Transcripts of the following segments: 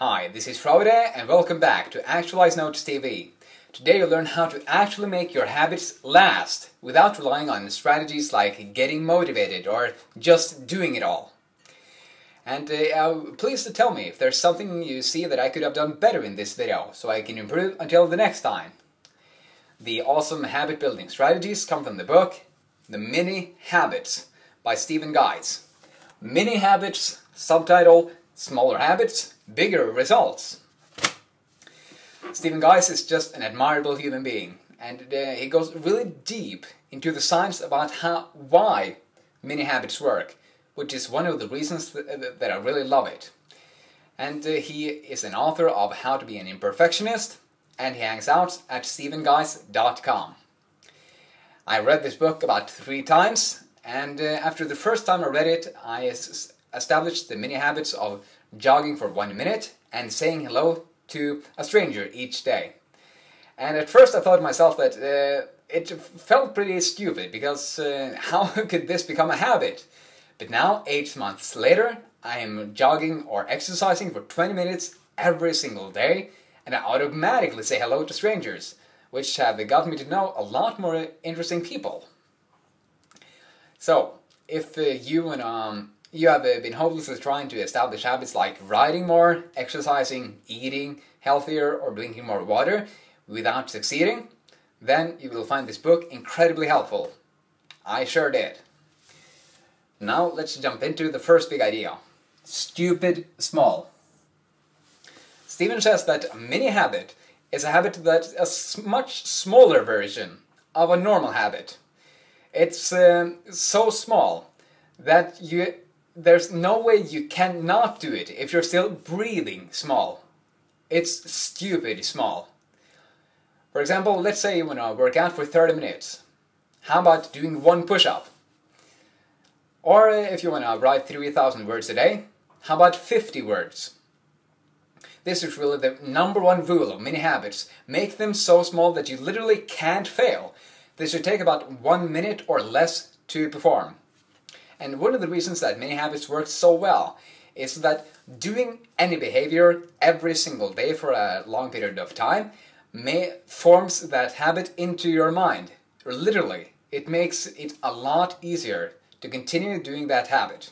Hi, this is Frode and welcome back to Actualize Notes TV. Today you'll learn how to actually make your habits last without relying on strategies like getting motivated or just doing it all. And please tell me if there's something you see that I could have done better in this video so I can improve until the next time. The awesome habit building strategies come from the book The Mini Habits by Stephen Guise. Mini Habits, subtitle, Smaller Habits, Bigger Results. Stephen Guise is just an admirable human being, and he goes really deep into the science about why mini habits work, which is one of the reasons that I really love it. And he is an author of How to Be an Imperfectionist, and he hangs out at stephenguise.com. I read this book about 3 times, and after the first time I read it, I established the mini habits of jogging for 1 minute and saying hello to a stranger each day. And at first I thought to myself that it felt pretty stupid, because how could this become a habit? But now, 8 months later, I am jogging or exercising for 20 minutes every single day, and I automatically say hello to strangers, which have got me to know a lot more interesting people. So, if you have been hopelessly trying to establish habits like riding more, exercising, eating healthier, or drinking more water without succeeding, then you will find this book incredibly helpful. I sure did. Now let's jump into the first big idea. Stupid small. Stephen says that a mini habit is a habit that's a much smaller version of a normal habit. It's so small that there's no way you cannot do it if you're still breathing small. It's stupid small. For example, let's say you want to work out for 30 minutes. How about doing 1 push-up? Or if you want to write 3,000 words a day, how about 50 words? This is really the #1 rule of mini habits. Make them so small that you literally can't fail. They should take about 1 minute or less to perform. And one of the reasons that mini habits work so well is that doing any behavior every single day for a long period of time forms that habit into your mind. Literally, it makes it a lot easier to continue doing that habit.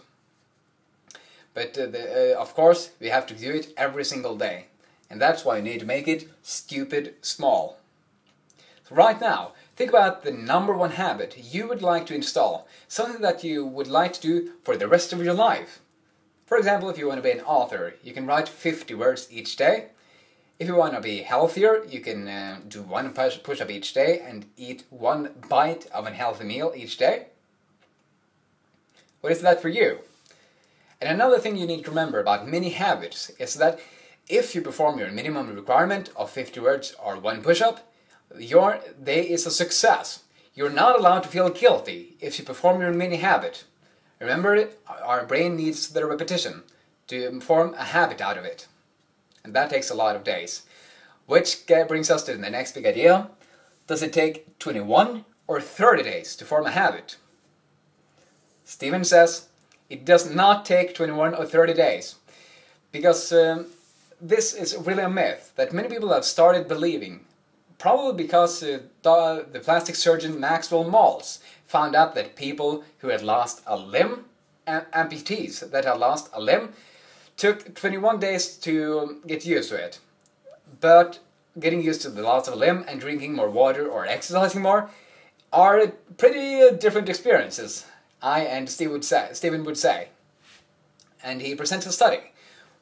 But of course, we have to do it every single day. And that's why you need to make it stupid small. So right now, think about the #1 habit you would like to install, something that you would like to do for the rest of your life. For example, if you want to be an author, you can write 50 words each day. If you want to be healthier, you can do 1 push-up each day and eat 1 bite of a healthy meal each day. What is that for you? And another thing you need to remember about mini habits is that if you perform your minimum requirement of 50 words or 1 push-up, your day is a success. You're not allowed to feel guilty if you perform your mini habit. Remember, our brain needs the repetition to form a habit out of it. And that takes a lot of days. Which brings us to the next big idea. Does it take 21 or 30 days to form a habit? Stephen says it does not take 21 or 30 days. Because this is really a myth that many people have started believing. Probably because the plastic surgeon Maxwell Maltz found out that people who had lost a limb, amputees that had lost a limb, took 21 days to get used to it. But getting used to the loss of a limb and drinking more water or exercising more are pretty different experiences, Stephen would say. And he presents a study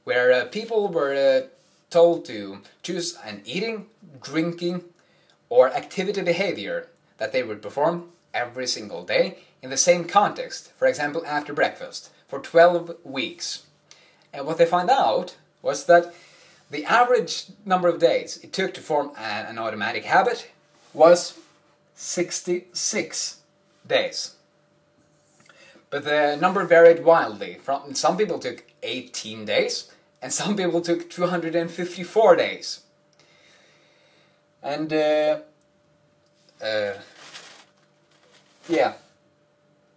where people were told to choose an eating, drinking, or activity behavior that they would perform every single day in the same context, for example after breakfast, for 12 weeks. And what they found out was that the average number of days it took to form an automatic habit was 66 days. But the number varied wildly. Some people took 18 days, and some people took 254 days. And yeah,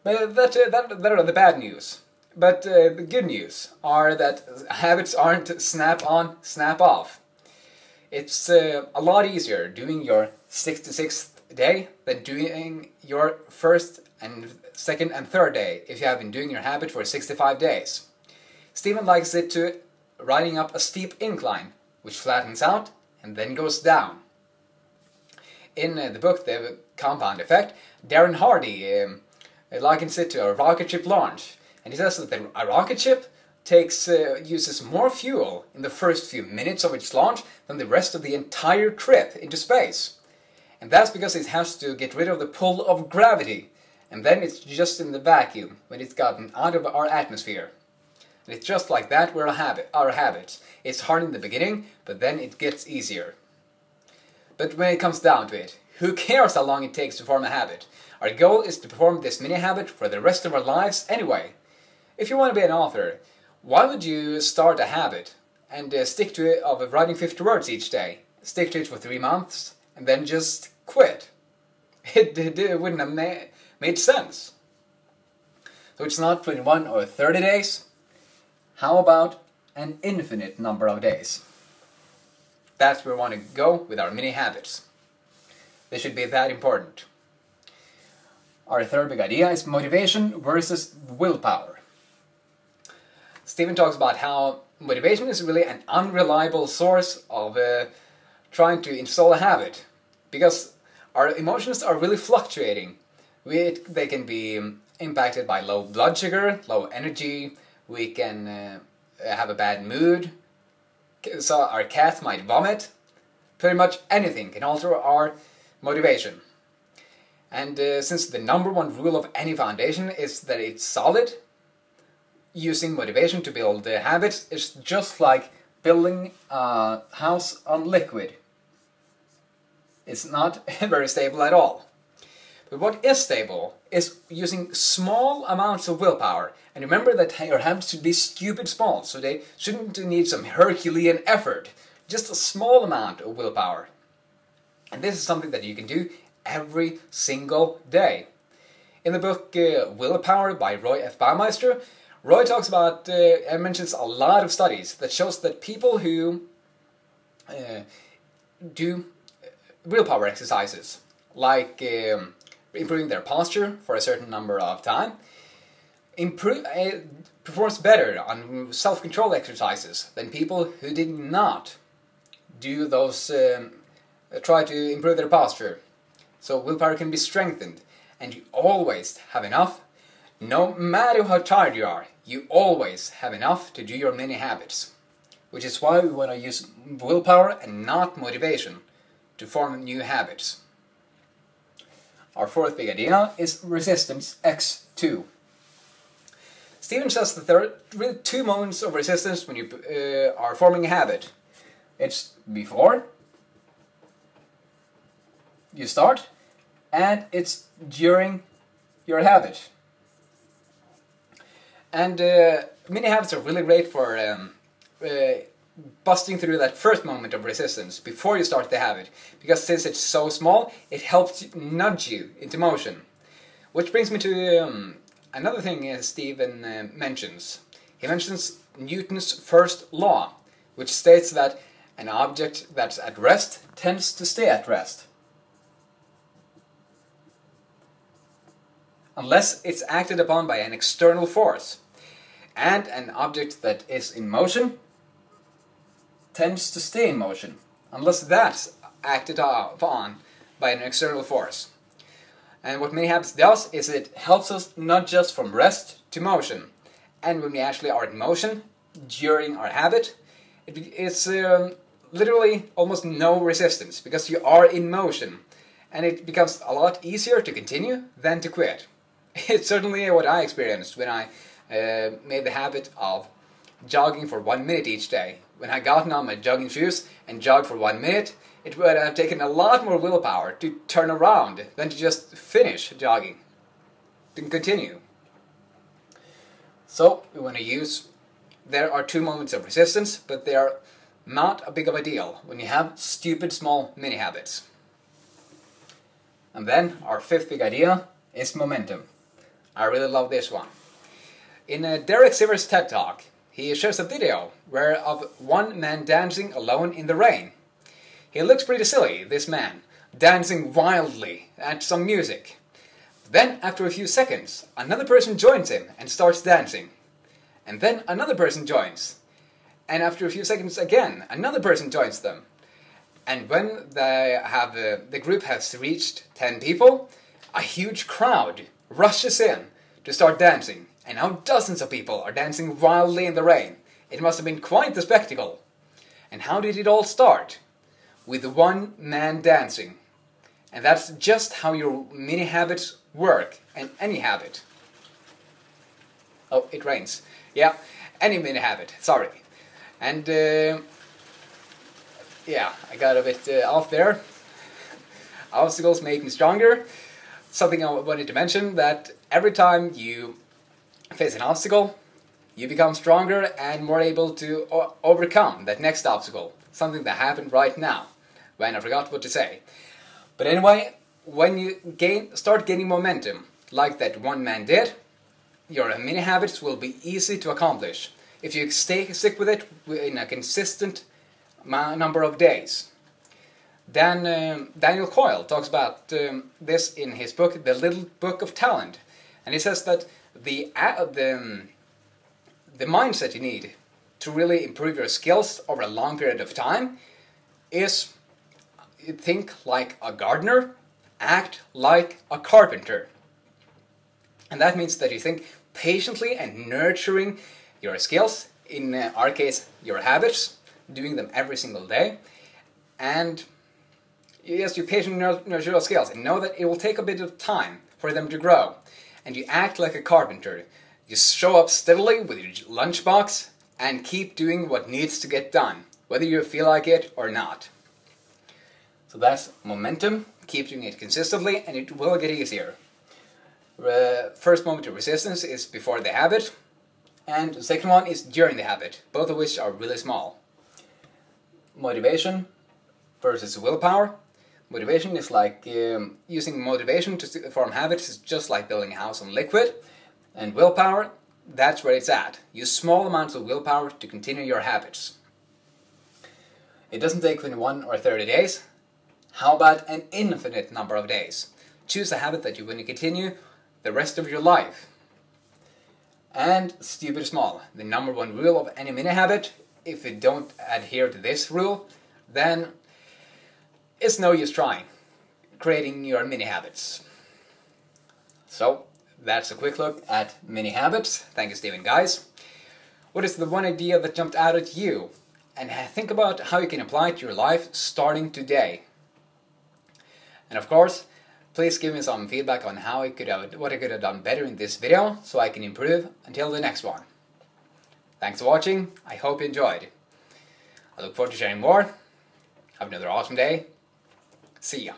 but that are the bad news. But the good news are that habits aren't snap on, snap off. It's a lot easier doing your 66th day than doing your first and second and third day if you have been doing your habit for 65 days. Stephen likes it to riding up a steep incline, which flattens out and then goes down. In the book The Compound Effect, Darren Hardy likens it to a rocket ship launch, and he says that a rocket ship uses more fuel in the first few minutes of its launch than the rest of the entire trip into space. And that's because it has to get rid of the pull of gravity, and then it's just in the vacuum when it's gotten out of our atmosphere. And it's just like that with our habits. It's hard in the beginning, but then it gets easier. But when it comes down to it, who cares how long it takes to form a habit? Our goal is to perform this mini habit for the rest of our lives anyway. If you want to be an author, why would you start a habit and stick to it of writing 50 words each day? Stick to it for 3 months and then just quit. It wouldn't have made sense. So it's not 21 or 30 days. How about an infinite number of days? That's where we want to go with our mini habits. They should be that important. Our third big idea is motivation versus willpower. Stephen talks about how motivation is really an unreliable source of trying to install a habit, because our emotions are really fluctuating. They can be impacted by low blood sugar, low energy, we can have a bad mood, so our cat might vomit. Pretty much anything can alter our motivation. And since the number one rule of any foundation is that it's solid, using motivation to build habits is just like building a house on liquid. It's not very stable at all. But what is stable is using small amounts of willpower. And remember that your habits should be stupid small, so they shouldn't need some Herculean effort. Just a small amount of willpower. And this is something that you can do every single day. In the book Willpower by Roy F. Baumeister, Roy talks about and mentions a lot of studies that shows that people who do willpower exercises, like improving their posture for a certain number of time, performs better on self-control exercises than people who did not do those, try to improve their posture. So willpower can be strengthened, and you always have enough. No matter how tired you are, you always have enough to do your mini habits. Which is why we want to use willpower and not motivation to form new habits. Our fourth big idea is resistance X2. Stephen says that there are really 2 moments of resistance when you are forming a habit. It's before you start, and it's during your habit. And mini habits are really great for busting through that first moment of resistance before you start the habit, because since it's so small, it helps nudge you into motion. Which brings me to another thing Stephen mentions. He mentions Newton's first law, which states that an object that's at rest tends to stay at rest, unless it's acted upon by an external force. And an object that is in motion tends to stay in motion, unless that's acted upon by an external force. And what mini habits does is it helps us nudge us from rest to motion. And when we actually are in motion during our habit, it's literally almost no resistance, because you are in motion, and it becomes a lot easier to continue than to quit. It's certainly what I experienced when I made the habit of jogging for 1 minute each day. When I got on my jogging shoes and jogged for 1 minute, it would have taken a lot more willpower to turn around than to just finish jogging, to continue. So we want to use, there are 2 moments of resistance, but they are not a big of a deal when you have stupid small mini habits. And then our 5th big idea is momentum. I really love this one. In Derek Siver's TED Talk, he shares a video of one man dancing alone in the rain. He looks pretty silly, this man, dancing wildly at some music. Then, after a few seconds, another person joins him and starts dancing. And then another person joins. And after a few seconds again, another person joins them. And when the group has reached 10 people, a huge crowd rushes in to start dancing. And now dozens of people are dancing wildly in the rain. It must have been quite the spectacle. And how did it all start? With one man dancing. And that's just how your mini habits work, and any habit. Oh, it rains. Yeah, any mini habit, sorry. And yeah, I got a bit off there. Obstacles make me stronger. Something I wanted to mention, that every time you face an obstacle, you become stronger and more able to overcome that next obstacle. Something that happened right now, when I forgot what to say. But anyway, when you start gaining momentum, like that one man did, your mini habits will be easy to accomplish if you stick with it in a consistent number of days. Daniel Coyle talks about this in his book, The Little Book of Talent, and he says that the mindset you need to really improve your skills over a long period of time is think like a gardener, act like a carpenter. And that means that you think patiently and nurturing your skills, in our case your habits, doing them every single day. And yes, you patiently nurture your skills and know that it will take a bit of time for them to grow. And you act like a carpenter. You show up steadily with your lunchbox and keep doing what needs to get done, whether you feel like it or not. So that's momentum. Keep doing it consistently and it will get easier. First moment of resistance is before the habit, and the second one is during the habit, both of which are really small. Motivation versus willpower. Motivation is like using motivation to form habits is just like building a house on liquid, and willpower, that's where it's at. Use small amounts of willpower to continue your habits. It doesn't take 21 or 30 days. How about an infinite number of days? Choose a habit that you want to continue the rest of your life. And stupid small. The number one rule of any mini habit, if you don't adhere to this rule, then it's no use trying creating your mini habits. So that's a quick look at mini habits. Thank you, Stephen Guise. What is the one idea that jumped out at you? And think about how you can apply it to your life starting today. And of course, please give me some feedback on what I could have done better in this video so I can improve until the next one. Thanks for watching. I hope you enjoyed. I look forward to sharing more. Have another awesome day. See ya.